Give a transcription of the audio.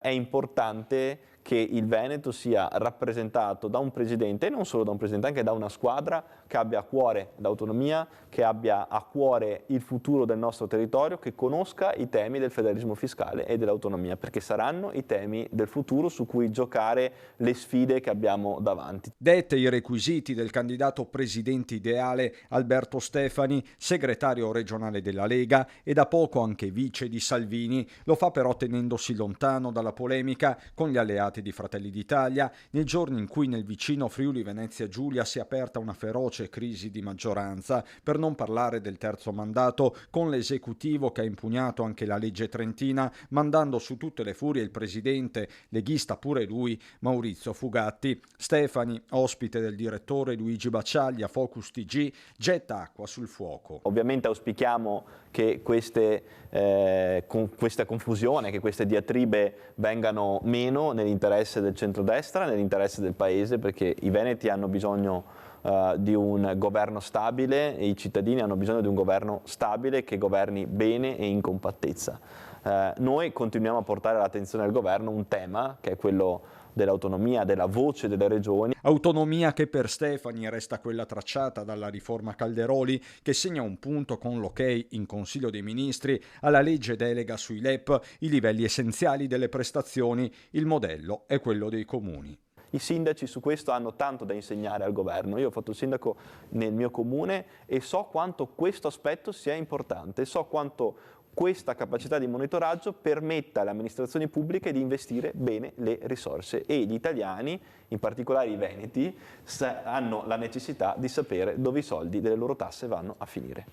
è importante che il Veneto sia rappresentato da un presidente, e non solo da un presidente, anche da una squadra che abbia a cuore l'autonomia, che abbia a cuore il futuro del nostro territorio, che conosca i temi del federalismo fiscale e dell'autonomia, perché saranno i temi del futuro su cui giocare le sfide che abbiamo davanti. Dette i requisiti del candidato presidente ideale Alberto Stefani, segretario regionale della Lega e da poco anche vice di Salvini. Lo fa però tenendosi lontano dalla polemica con gli alleati di Fratelli d'Italia, nei giorni in cui nel vicino Friuli Venezia Giulia si è aperta una feroce crisi di maggioranza, per non parlare del terzo mandato, con l'esecutivo che ha impugnato anche la legge trentina, mandando su tutte le furie il presidente, leghista pure lui, Maurizio Fugatti. Stefani, ospite del direttore Luigi Bacciaglia, Focus TG, getta acqua sul fuoco. Ovviamente auspichiamo che questa confusione, che queste diatribe vengano meno nell'interesse del centrodestra, nell'interesse del Paese, perché i veneti hanno bisogno di un governo stabile e i cittadini hanno bisogno di un governo stabile che governi bene e in compattezza. Noi continuiamo a portare all'attenzione del governo un tema che è quello dell'autonomia, della voce delle regioni. Autonomia che per Stefani resta quella tracciata dalla riforma Calderoli, che segna un punto con l'ok in Consiglio dei Ministri alla legge delega sui LEP, i livelli essenziali delle prestazioni. Il modello è quello dei comuni. I sindaci su questo hanno tanto da insegnare al governo. Io ho fatto il sindaco nel mio comune e so quanto questo aspetto sia importante, so quanto questa capacità di monitoraggio permetta alle amministrazioni pubbliche di investire bene le risorse e gli italiani, in particolare i veneti, hanno la necessità di sapere dove i soldi delle loro tasse vanno a finire.